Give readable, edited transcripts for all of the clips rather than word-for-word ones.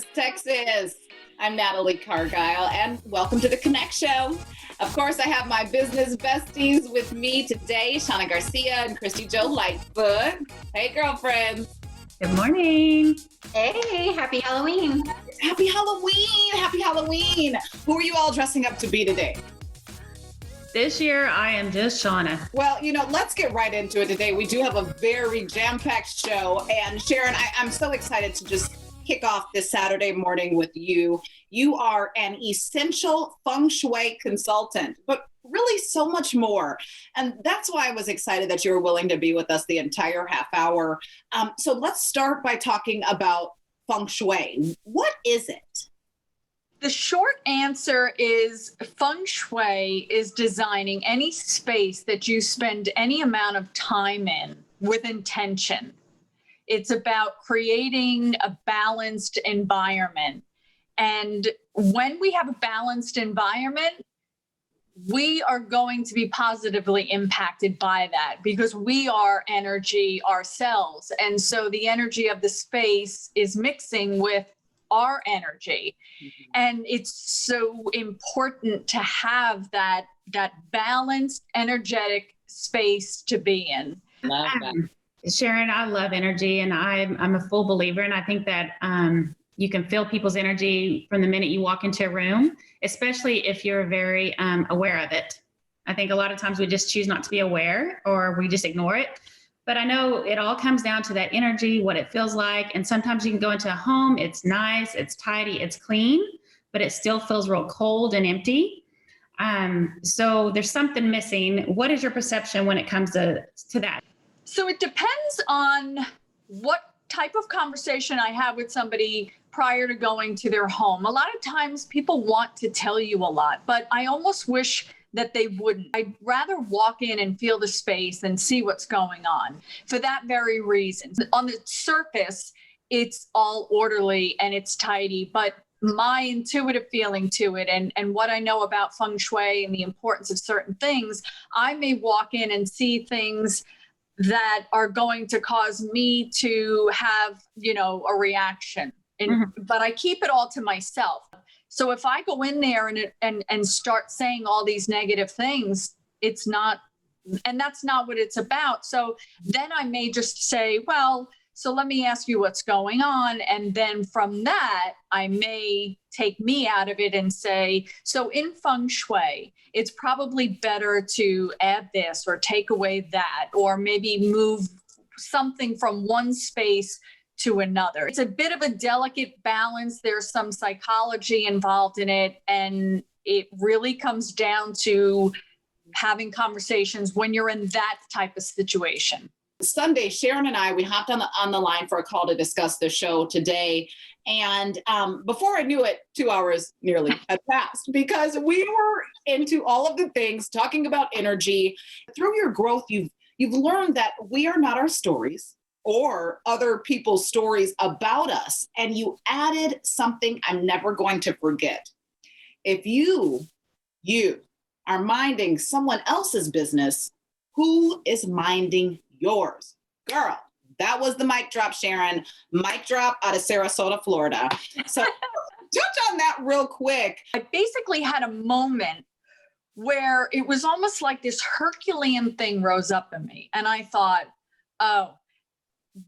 West Texas. I'm Natalie Cargile, and welcome to the Connect Show. Of course, I have my business besties with me today, Shauna Garcia and Christy Jo Lightfoot. Hey, girlfriends. Good morning. Hey, happy Halloween. Happy Halloween. Happy Halloween. Who are you all dressing up to be today? This year, I am just Shauna. Well, let's get right into it today. We do have a very jam-packed show. And Sharon, I'm so excited to just kick off this Saturday morning with you. You are an essential Feng Shui consultant, but really so much more. And that's why I was excited that you were willing to be with us the entire half hour. So let's start by talking about Feng Shui. What is it? The short answer is Feng Shui is designing any space that you spend any amount of time in with intention. It's about creating a balanced environment. And when we have a balanced environment, we are going to be positively impacted by that because we are energy ourselves. And so the energy of the space is mixing with our energy. Mm-hmm. And it's so important to have that balanced, energetic space to be in. Love that. Sharon, I love energy, and I'm a full believer. And I think that you can feel people's energy from the minute you walk into a room, especially if you're very aware of it. I think a lot of times we just choose not to be aware or we just ignore it. But I know it all comes down to that energy, what it feels like. And sometimes you can go into a home, it's nice, it's tidy, it's clean, but it still feels real cold and empty. So there's something missing. What is your perception when it comes to that? So it depends on what type of conversation I have with somebody prior to going to their home. A lot of times people want to tell you a lot, but I almost wish that they wouldn't. I'd rather walk in and feel the space and see what's going on for that very reason. On the surface, it's all orderly and it's tidy, but my intuitive feeling to it and what I know about Feng Shui and the importance of certain things, I may walk in and see things that are going to cause me to have, a reaction. But I keep it all to myself. So if I go in there and start saying all these negative things, it's not, and that's not what it's about. So then I may just say, well, so let me ask you what's going on. And then from that, I may take me out of it and say, so in Feng Shui, it's probably better to add this or take away that, or maybe move something from one space to another. It's a bit of a delicate balance. There's some psychology involved in it. And it really comes down to having conversations when you're in that type of situation. Sunday, Sharon and I, we hopped on the line for a call to discuss the show today. And before I knew it, 2 hours nearly had passed because we were into all of the things, talking about energy. Through your growth, you've learned that we are not our stories or other people's stories about us. And you added something I'm never going to forget. If you are minding someone else's business, who is minding yours? Girl, that was the mic drop, Sharon. Mic drop out of Sarasota, Florida. So touch on that real quick. I basically had a moment where it was almost like this Herculean thing rose up in me. And I thought, oh,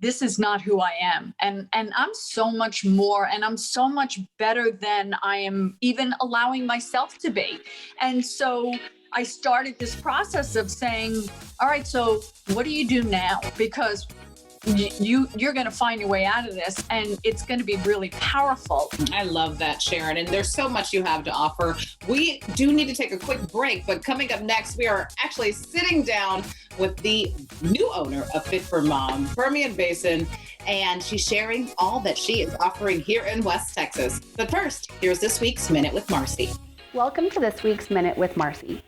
this is not who I am. And I'm so much more, and I'm so much better than I am even allowing myself to be. And so I started this process of saying, all right, so what do you do now? Because you're going to find your way out of this, and it's going to be really powerful. I love that, Sharon. And there's so much you have to offer. We do need to take a quick break, but coming up next, we are actually sitting down with the new owner of Fit for Mom, Permian Basin, and she's sharing all that she is offering here in West Texas. But first, here's this week's Minute with Marcy. Welcome to this week's Minute with Marcy.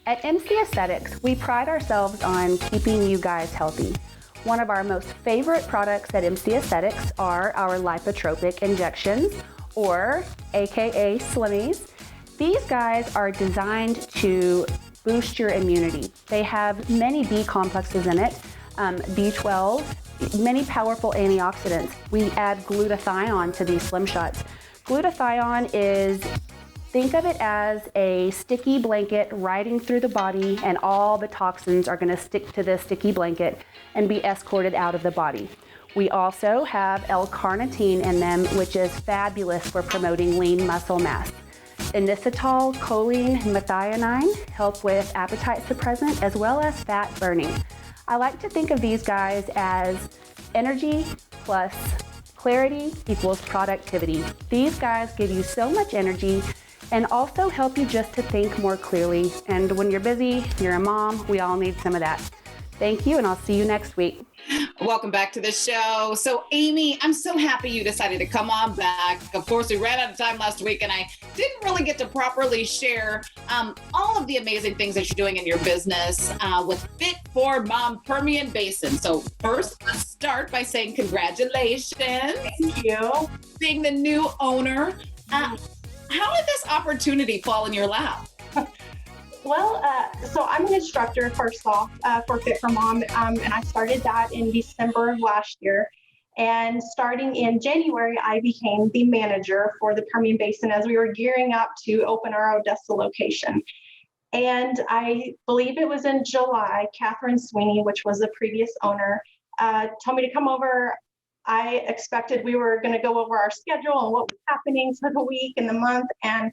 At MC Aesthetics, we pride ourselves on keeping you guys healthy. One of our most favorite products at MC Aesthetics are our lipotropic injections, or AKA Slimmies. These guys are designed to boost your immunity. They have many B complexes in it, B12, many powerful antioxidants. We add glutathione to these Slim Shots. Glutathione is, think of it as a sticky blanket riding through the body, and all the toxins are going to stick to this sticky blanket and be escorted out of the body. We also have L-carnitine in them, which is fabulous for promoting lean muscle mass. Inositol, choline, and methionine help with appetite suppressant as well as fat burning. I like to think of these guys as energy plus clarity equals productivity. These guys give you so much energy and also help you just to think more clearly. And when you're busy, you're a mom, we all need some of that. Thank you, and I'll see you next week. Welcome back to the show. So Amy, I'm so happy you decided to come on back. Of course, we ran out of time last week and I didn't really get to properly share all of the amazing things that you're doing in your business with Fit for Mom Permian Basin. So first, let's start by saying congratulations. Thank you. Being the new owner. How did this opportunity fall in your lap? Well, so I'm an instructor, first off, for Fit for Mom, and I started that in December of last year. And starting in January, I became the manager for the Permian Basin as we were gearing up to open our Odessa location. And I believe it was in July, Catherine Sweeney, which was the previous owner, told me to come over. I expected we were going to go over our schedule and what was happening for the week and the month. And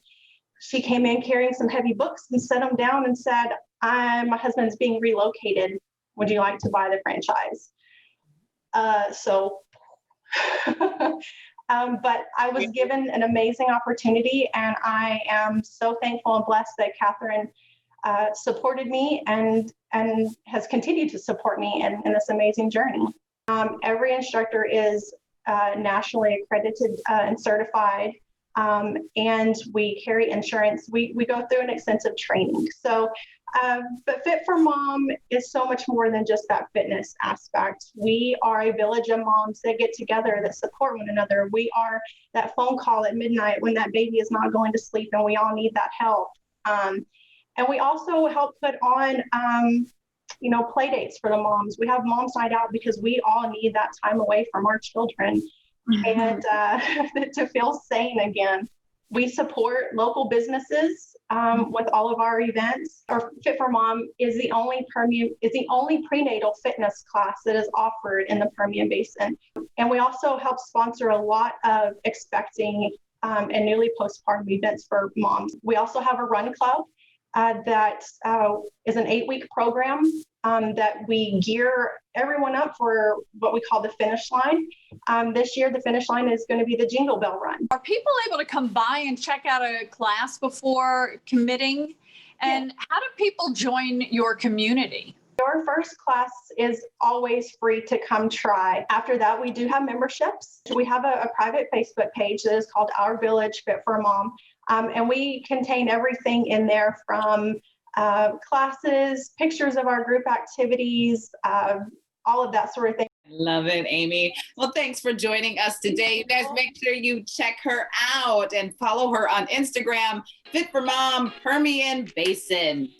she came in carrying some heavy books and set them down and said, my husband's being relocated. Would you like to buy the franchise? But I was given an amazing opportunity, and I am so thankful and blessed that Catherine supported me and has continued to support me in this amazing journey. Every instructor is nationally accredited and certified. And we carry insurance. We go through an extensive training. So, but Fit for Mom is so much more than just that fitness aspect. We are a village of moms that get together, that support one another. We are that phone call at midnight when that baby is not going to sleep and we all need that help. And we also help put on, play dates for the moms. We have Mom's Night Out because we all need that time away from our children. And to feel sane again. We support local businesses with all of our events. Our Fit for Mom is the only prenatal fitness class that is offered in the Permian Basin. And we also help sponsor a lot of expecting and newly postpartum events for moms. We also have a run club that is an 8-week program that we gear everyone up for what we call the finish line. This year, the finish line is going to be the Jingle Bell Run. Are people able to come by and check out a class before committing? And how do people join your community? Our first class is always free to come try. After that, we do have memberships. We have a private Facebook page that is called Our Village Fit for Mom. And we contain everything in there from classes, pictures of our group activities, all of that sort of thing. Love it, Amy. Well, thanks for joining us today. You guys make sure you check her out and follow her on Instagram, Fit for Mom Permian Basin.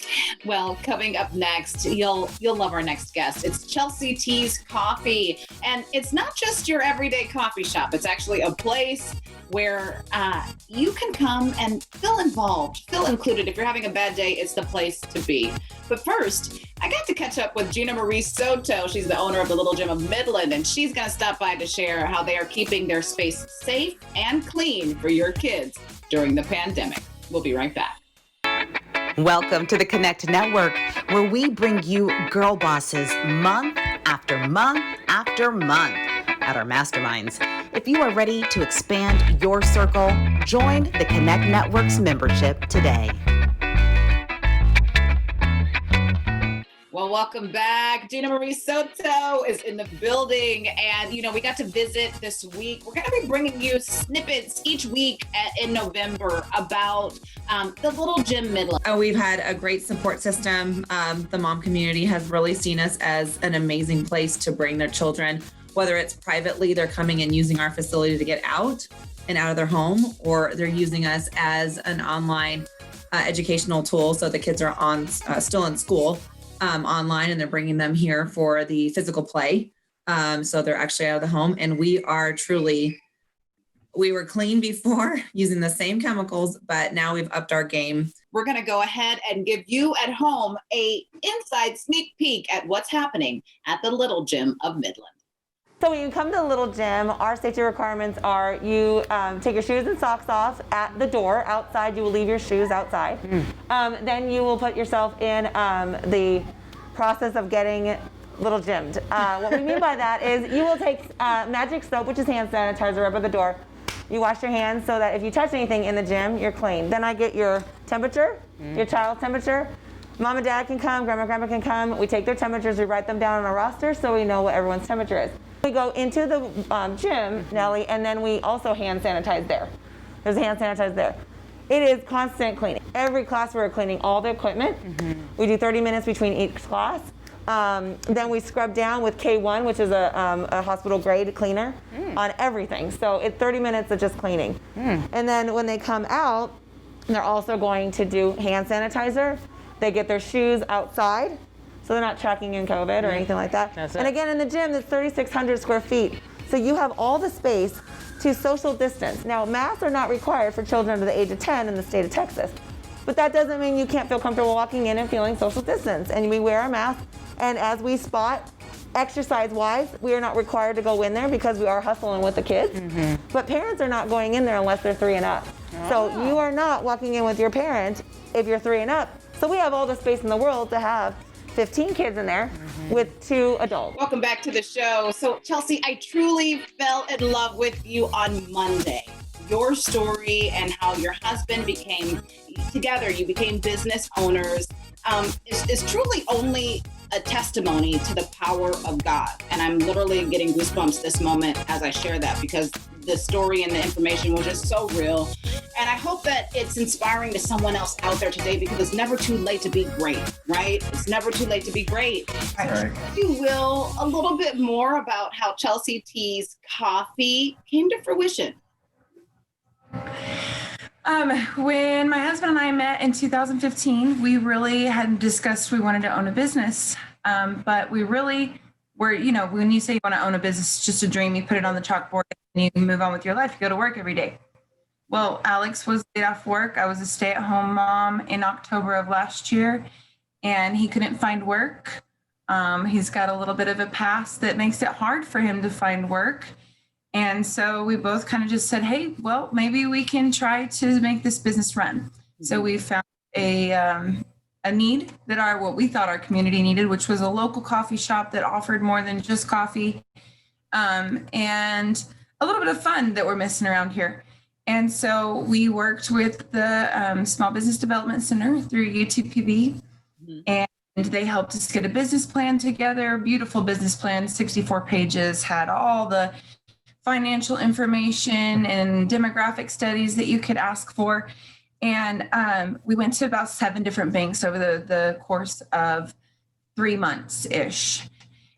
Well, coming up next, you'll love our next guest. It's Chelsea T's Coffee. And it's not just your everyday coffee shop. It's actually a place where you can come and feel involved, feel included. If you're having a bad day, it's the place to be. But first, I got to catch up with Gina Marie Soto. She's the owner of the Little Gym of Midland, and she's going to stop by to share how they are keeping their space safe and clean for your kids during the pandemic. We'll be right back. Welcome to the Connect Network, where we bring you girl bosses month after month after month at our masterminds. If you are ready to expand your circle, join the Connect Network's membership today. Well, welcome back. Gina Marie Soto is in the building. And, we got to visit this week. We're going to be bringing you snippets each week in November about the Little Gym Midland. We've had a great support system. The mom community has really seen us as an amazing place to bring their children, whether it's privately, they're coming and using our facility to get out and out of their home, or they're using us as an online educational tool. So the kids are still in school. Online, and they're bringing them here for the physical play So they're actually out of the home, and we were clean before using the same chemicals, but now we've upped our game. We're going to go ahead and give you at home a inside sneak peek at what's happening at the Little Gym of Midland. So when you come to the Little Gym, our safety requirements are you take your shoes and socks off at the door. Outside, you will leave your shoes outside. Then you will put yourself in the process of getting little gymmed. What we mean by that is you will take magic soap, which is hand sanitizer, rub at the door. You wash your hands so that if you touch anything in the gym, you're clean. Then I get your temperature, your child's temperature. Mom and dad can come, grandma can come. We take their temperatures, we write them down on a roster so we know what everyone's temperature is. We go into the gym, Nellie, and then we also hand sanitize there. There's a hand sanitizer there. It is constant cleaning. Every class we're cleaning all the equipment. We do 30 minutes between each class. Then we scrub down with K1, which is a hospital grade cleaner on everything. So it's 30 minutes of just cleaning. And then when they come out, they're also going to do hand sanitizer. They get their shoes outside, so they're not tracking in COVID or anything like that. And again, in the gym, it's 3,600 square feet. So you have all the space to social distance. Now, masks are not required for children under the age of 10 in the state of Texas. But that doesn't mean you can't feel comfortable walking in and feeling social distance. And we wear our mask. And as we spot, exercise-wise, we are not required to go in there because we are hustling with the kids. But parents are not going in there unless they're 3 and up. So you are not walking in with your parent if you're 3 and up. So we have all the space in the world to have 15 kids in there with 2 adults. Welcome back to the show. So Chelsea, I truly fell in love with you on Monday. Your story and how your husband became together, you became business owners, is truly only a testimony to the power of God. And I'm literally getting goosebumps this moment as I share that because the story and the information was just so real. And I hope that it's inspiring to someone else out there today because it's never too late to be great, right? It's never too late to be great. Right. If you will, a little bit more about how Chelsea T's coffee came to fruition. When my husband and I met in 2015, we really had discussed we wanted to own a business. But we really were, when you say you want to own a business, it's just a dream. You put it on the chalkboard and you move on with your life. You go to work every day. Well, Alex was laid off work. I was a stay-at-home mom in October of last year, and he couldn't find work. He's got a little bit of a past that makes it hard for him to find work. And so we both kind of just said, hey, well, maybe we can try to make this business run. So we found a need that what we thought our community needed, which was a local coffee shop that offered more than just coffee, and a little bit of fun that we're missing around here. And so we worked with the Small Business Development Center through UTPB, and they helped us get a business plan together, beautiful business plan, 64 pages, had all the financial information and demographic studies that you could ask for. And we went to about 7 different banks over the course of 3 months-ish.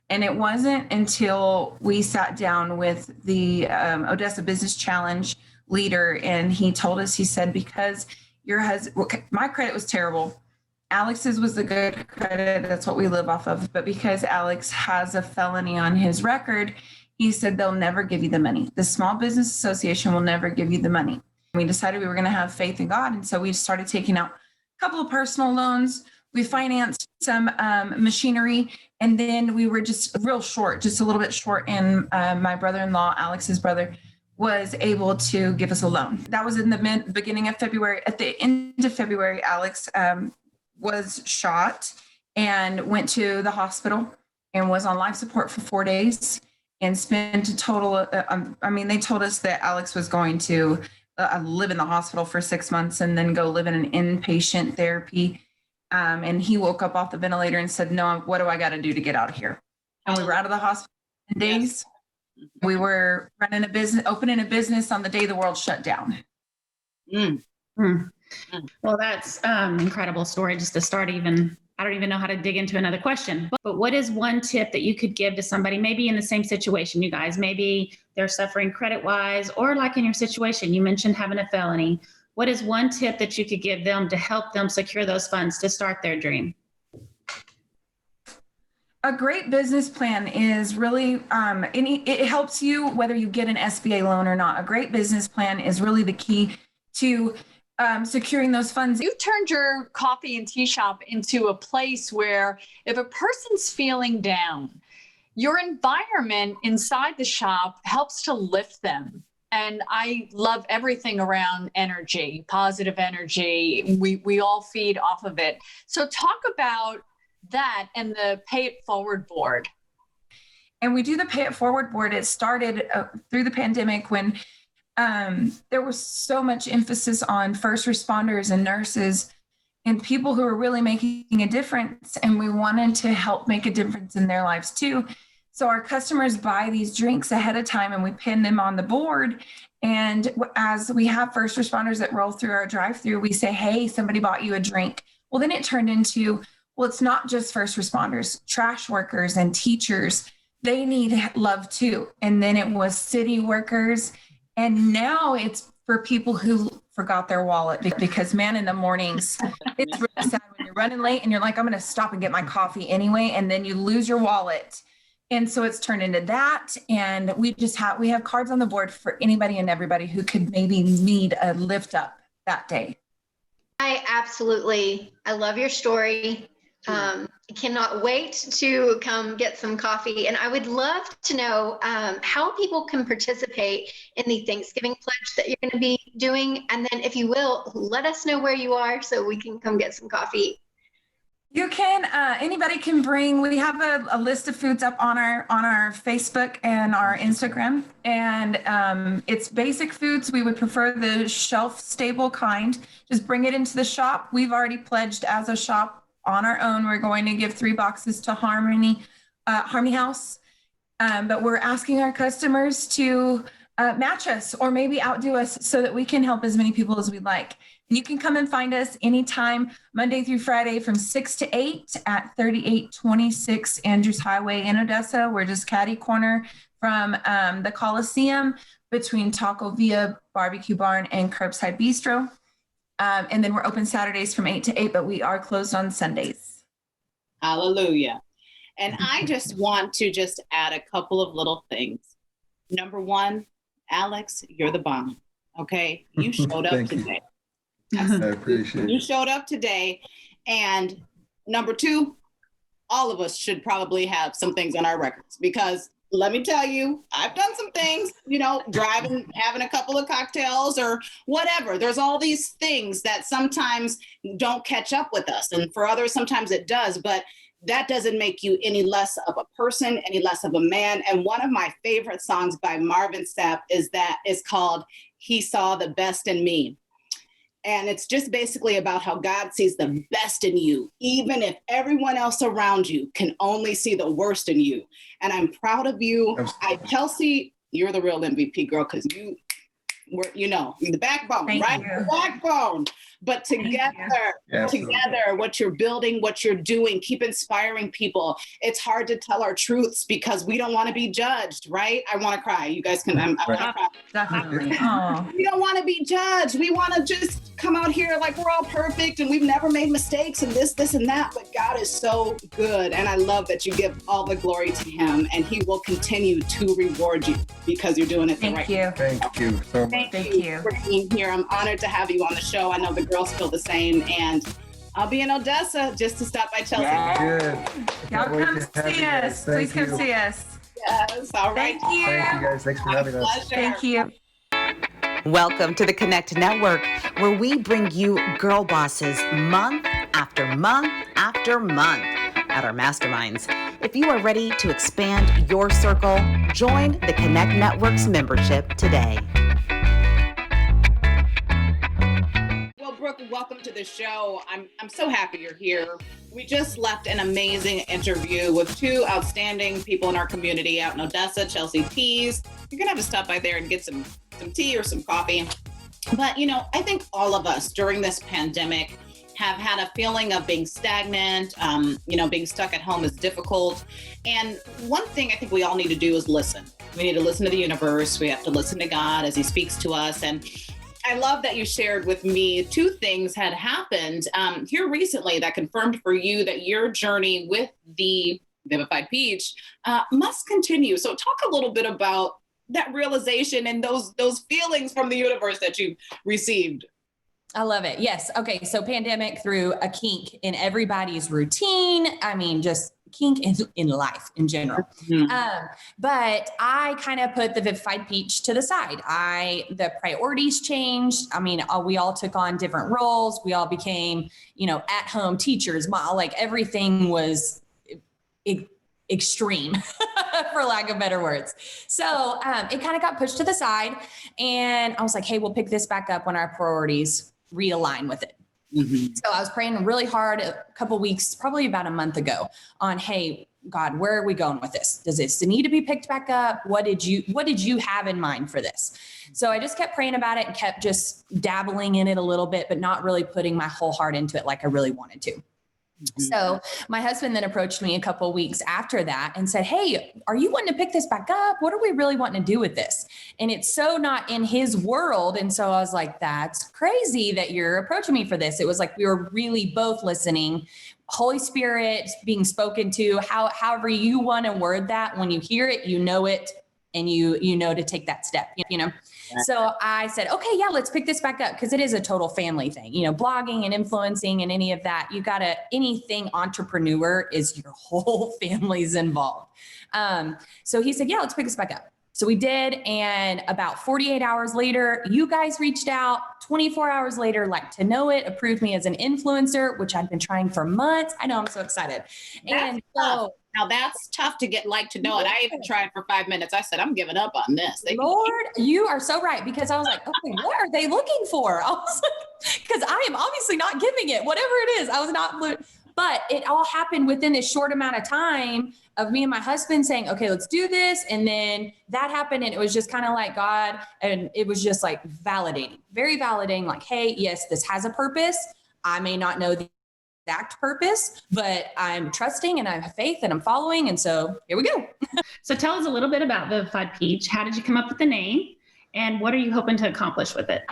And it wasn't until we sat down with the Odessa Business Challenge leader, and he told us, he said, because your husband, my credit was terrible. Alex's was the good credit. That's what we live off of. But because Alex has a felony on his record, he said, they'll never give you the money. The Small Business Association will never give you the money. We decided we were going to have faith in God. And so we started taking out a couple of personal loans. We financed some machinery. And then we were just real short, just a little bit short. And my brother-in-law, Alex's brother, was able to give us a loan. That was in the beginning of February. At the end of February, Alex was shot and went to the hospital and was on life support for 4 days and spent a total, they told us that Alex was going to live in the hospital for 6 months and then go live in an inpatient therapy. And he woke up off the ventilator and said, no, what do I got to do to get out of here? And we were out of the hospital in days. We were running a business, opening a business on the day the world shut down. Well, that's incredible story just to start even. I don't even know how to dig into another question, but what is one tip that you could give to somebody maybe in the same situation, you guys, maybe they're suffering credit wise, or like in your situation, you mentioned having a felony. What is one tip that you could give them to help them secure those funds to start their dream? A great business plan is really, it helps you whether you get an SBA loan or not. A great business plan is really the key to securing those funds. You've turned your coffee and tea shop into a place where if a person's feeling down, your environment inside the shop helps to lift them. And I love everything around energy, positive energy. We all feed off of it. So talk about that and the Pay It Forward board. And we do the Pay It Forward board. It started through the pandemic when there was so much emphasis on first responders and nurses and people who are really making a difference. And we wanted to help make a difference in their lives too. So our customers buy these drinks ahead of time and we pin them on the board. And as we have first responders that roll through our drive-through, we say, hey, somebody bought you a drink. Well, then it turned into, well, it's not just first responders, trash workers and teachers. They need love too. And then it was city workers. And now it's for people who forgot their wallet because man, in the mornings, it's really sad when you're running late and you're like, I'm going to stop and get my coffee anyway. And then you lose your wallet. And so it's turned into that. And we have cards on the board for anybody and everybody who could maybe need a lift up that day. I love your story. Cannot wait to come get some coffee. And I would love to know how people can participate in the Thanksgiving pledge that you're going to be doing. And then if you will, let us know where you are so we can come get some coffee. You can, anybody can bring, we have a list of foods up on our Facebook and our Instagram. And it's basic foods. We would prefer the shelf stable kind. Just bring it into the shop. We've already pledged as a shop on our own. We're going to give 3 boxes to Harmony House. But we're asking our customers to match us or maybe outdo us so that we can help as many people as we'd like. And you can come and find us anytime, Monday through Friday from 6 to 8 at 3826 Andrews Highway in Odessa. We're just catty corner from the Coliseum between Taco Villa Barbecue Barn and Curbside Bistro. And then we're open Saturdays from 8 to 8, but we are closed on Sundays. Hallelujah. And I just want to just add a couple of little things. Number one, Alex, you're the bomb. Okay. You showed up today. I appreciate it. You showed up today. And number two, all of us should probably have some things on our records because let me tell you, I've done some things, driving, having a couple of cocktails or whatever. There's all these things that sometimes don't catch up with us. And for others, sometimes it does, but that doesn't make you any less of a person, any less of a man. And one of my favorite songs by Marvin Sapp is called He Saw the Best in Me. And it's just basically about how God sees the best in you, even if everyone else around you can only see the worst in you. And I'm proud of you. Chelsea, you're the real MVP girl because you were, the backbone, Thank right? you. The backbone. But together, what you're building, what you're doing, keep inspiring people. It's hard to tell our truths because we don't want to be judged, right? I want to cry. You guys can, I want to cry. Definitely. We don't want to be judged. We want to just come out here like we're all perfect and we've never made mistakes and this and that. But God is so good. And I love that you give all the glory to him and he will continue to reward you because you're doing it the right way. Thank you so much. Thank you for being here. I'm honored to have you on the show. I know the girls feel the same. And I'll be in Odessa just to stop by Chelsea. Good. Y'all come see us. Please come see us. Yes. All right. Thank you. Thank you guys. Thanks for having us. Pleasure. Thank you. Welcome to the Connect Network, where we bring you girl bosses month after month after month at our masterminds. If you are ready to expand your circle, join the Connect Network's membership today. Well, Brooke, welcome to the show. I'm so happy you're here. We just left an amazing interview with 2 outstanding people in our community out in Odessa, Chelsea Teas. You're gonna have to stop by there and get some tea or some coffee. But I think all of us during this pandemic have had a feeling of being stagnant. Being stuck at home is difficult. And one thing I think we all need to do is listen. We need to listen to the universe. We have to listen to God as he speaks to us. And I love that you shared with me 2 things had happened here recently that confirmed for you that your journey with the Vivified Peach, must continue. So talk a little bit about that realization and those feelings from the universe that you received. I love it. Yes. Okay. So pandemic threw a kink in everybody's routine. I mean, just kink in life in general. But I kind of put the Vivified Peach to the side. The priorities changed. I mean, we all took on different roles. We all became, at home teachers, like everything was extreme for lack of better words. So it kind of got pushed to the side, and I was like, hey, we'll pick this back up when our priorities realign with it. So I was praying really hard a couple weeks, probably about a month ago, on, hey, God, where are we going with this? Does this need to be picked back up? What did you have in mind for this? So I just kept praying about it and kept just dabbling in it a little bit, but not really putting my whole heart into it like I really wanted to. So my husband then approached me a couple of weeks after that and said, hey, are you wanting to pick this back up? What are we really wanting to do with this? And it's so not in his world. And so I was like, that's crazy that you're approaching me for this. It was like we were really both listening, Holy Spirit being spoken to, however you want to word that. When you hear it, you know it, and you know to take that step, So I said, okay, yeah, let's pick this back up, because it is a total family thing, blogging and influencing and any of that. Anything entrepreneur is your whole family's involved. So he said, yeah, let's pick this back up. So we did. And about 48 hours later, you guys reached out. 24 hours later, Like to Know It approved me as an influencer, which I'd been trying for months. I know, I'm so excited. Now that's tough to get Like to Know It. I even tried for 5 minutes. I said, I'm giving up on this. Lord, you are so right, because I was like, okay, what are they looking for? I was like, because I am obviously not giving it, whatever it is. I was not, but it all happened within this short amount of time of me and my husband saying, okay, let's do this. And then that happened. And it was just kind of like God. And it was just like validating, very validating, like, hey, yes, this has a purpose. I may not know the exact purpose, but I'm trusting and I have faith and I'm following. And so here we go. So tell us a little bit about Vivified Peach. How did you come up with the name, and what are you hoping to accomplish with it?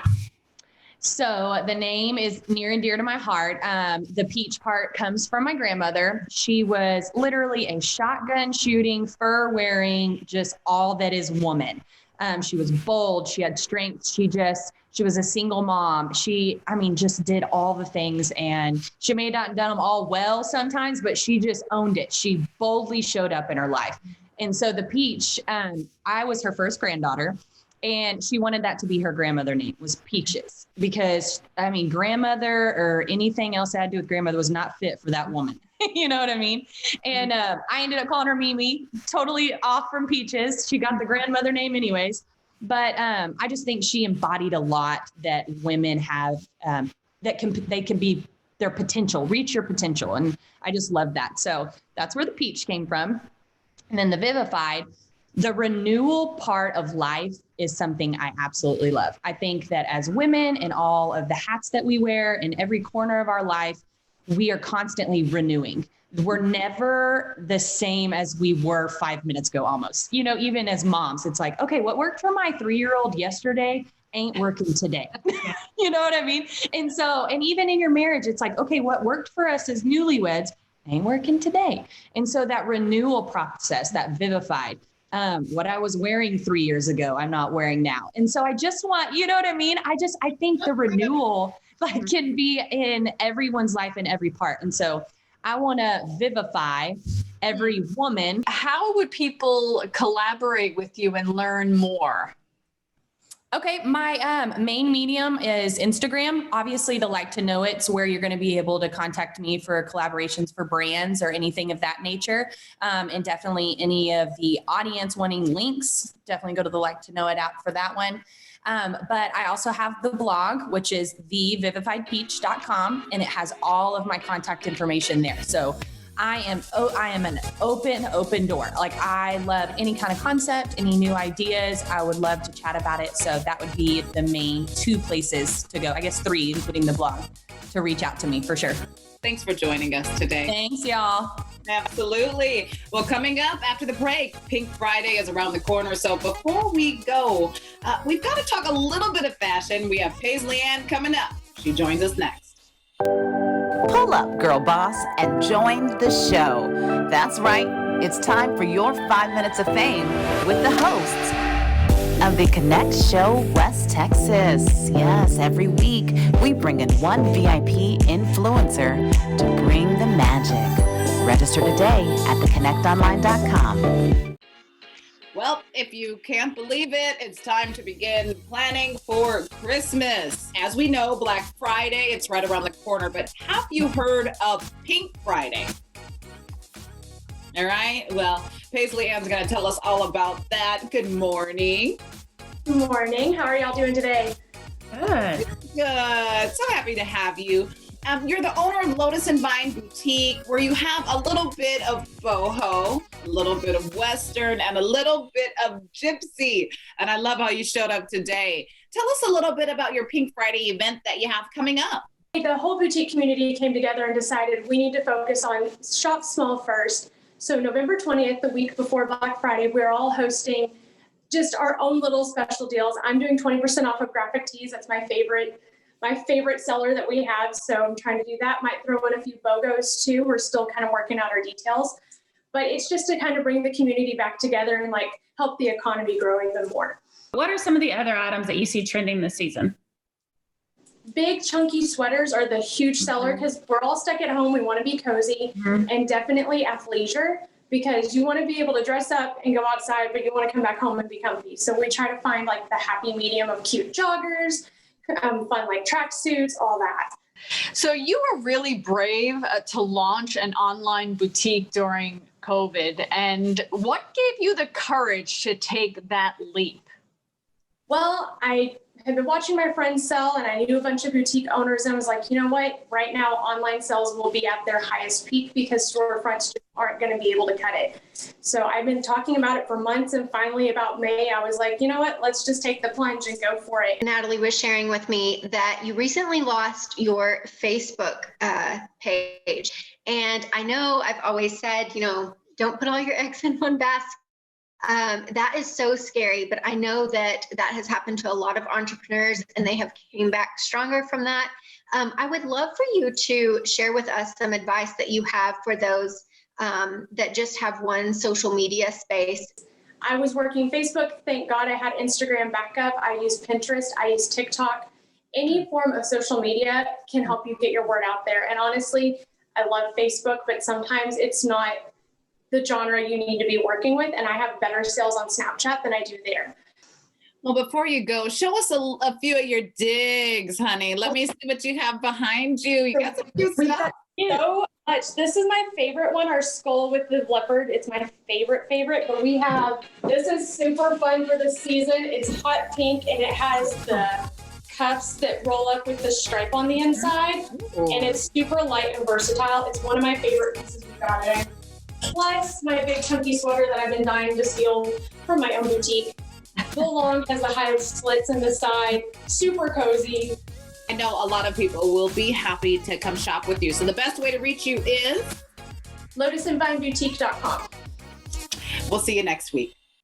So the name is near and dear to my heart. The peach part comes from my grandmother. She was literally a shotgun shooting, fur wearing, just all that is woman. She was bold. She had strength. She was a single mom. Just did all the things, and she may not have done them all well sometimes, but she just owned it. She boldly showed up in her life. And so the peach, I was her first granddaughter, and she wanted that to be her grandmother name, was Peaches, because grandmother or anything else that had to do with grandmother was not fit for that woman. You know what I mean? And I ended up calling her Mimi, totally off from Peaches. She got the grandmother name anyways. But I just think she embodied a lot that women have, they can be their potential, reach your potential. And I just love that. So that's where the peach came from. And then the Vivified, the renewal part of life is something I absolutely love. I think that as women, and all of the hats that we wear in every corner of our life, we are constantly renewing. We're never the same as we were 5 minutes ago, almost. Even as moms, it's like, okay, what worked for my 3-year-old yesterday ain't working today. You know what I mean? And even in your marriage, it's like, okay, what worked for us as newlyweds ain't working today. And so that renewal process, that Vivified, what I was wearing 3 years ago, I'm not wearing now. And so I just want, you know what I mean? I think the renewal can be in everyone's life in every part. And so I want to vivify every woman. How would people collaborate with you and learn more? Okay, my main medium is Instagram. Obviously, the Like to Know It's where you're going to be able to contact me for collaborations for brands or anything of that nature. And definitely any of the audience wanting links, definitely go to the Like to Know It app for that one. But I also have the blog, which is thevivifiedpeach.com, and it has all of my contact information there. So I am an open door. Like, I love any kind of concept, any new ideas. I would love to chat about it. So that would be the main 2 places to go. I guess 3, including the blog, to reach out to me for sure. Thanks for joining us today. Thanks, y'all. Absolutely. Well, coming up after the break, Pink Friday is around the corner. So before we go, we've got to talk a little bit of fashion. We have Paisley Ann coming up. She joins us next. Pull up, girl boss, and join the show. That's right. it's time for your 5 minutes of fame with the hosts of the Connect Show West Texas. Yes, every week we bring in one VIP influencer to bring the magic. Register today at theconnectonline.com. Well, if you can't believe it, it's time to begin planning for Christmas. As we know, Black Friday, it's right around the corner, but have you heard of Pink Friday? All right, well, Paisley Ann's gonna tell us all about that. Good morning. Good morning. How are y'all doing today? Good. Good. So happy to have you. You're the owner of Lotus and Vine Boutique, where you have a little bit of boho, a little bit of Western, and a little bit of gypsy. And I love how you showed up today. Tell us a little bit about your Pink Friday event that you have coming up. The whole boutique community came together and decided we need to focus on shop small first. So November 20th, the week before Black Friday, we're all hosting just our own little special deals. I'm doing 20% off of graphic tees. That's my favorite seller that we have. So I'm trying to do that. Might throw in a few BOGOs too. We're still kind of working out our details, but it's just to kind of bring the community back together and like help the economy grow even more. What are some of the other items that you see trending this season? Big chunky sweaters are the huge seller because we're all stuck at home. We want to be cozy and definitely athleisure because you want to be able to dress up and go outside, but you want to come back home and be comfy. So we try to find like the happy medium of cute joggers, fun like tracksuits, all that. So you were really brave to launch an online boutique during COVID. And what gave you the courage to take that leap? Well, I had been watching my friends sell and I knew a bunch of boutique owners and I was like, you know what, right now online sales will be at their highest peak because storefronts just aren't going to be able to cut it. So I've been talking about it for months and finally about May, I was like, you know what, let's just take the plunge and go for it. Natalie was sharing with me that you recently lost your Facebook page. And I know I've always said, don't put all your eggs in one basket. That is so scary, but I know that has happened to a lot of entrepreneurs and they have came back stronger from that. I would love for you to share with us some advice that you have for those that just have one social media space. I was working Facebook. Thank God I had Instagram backup. I use Pinterest. I use TikTok. Any form of social media can help you get your word out there. And honestly, I love Facebook, but sometimes it's not the genre you need to be working with. And I have better sales on Snapchat than I do there. Well, before you go, show us a few of your digs, honey. Let me see what you have behind you. You got some cute stuff. So much. This is my favorite one, our skull with the leopard. It's my favorite, but we have, this is super fun for the season. It's hot pink and it has the cuffs that roll up with the stripe on the inside. Ooh. And it's super light and versatile. It's one of my favorite pieces we got today. Plus my big chunky sweater that I've been dying to steal from my own boutique. Full long, has the high slits in the side, super cozy. I know a lot of people will be happy to come shop with you. So the best way to reach you is? lotusandvineboutique.com. We'll see you next week.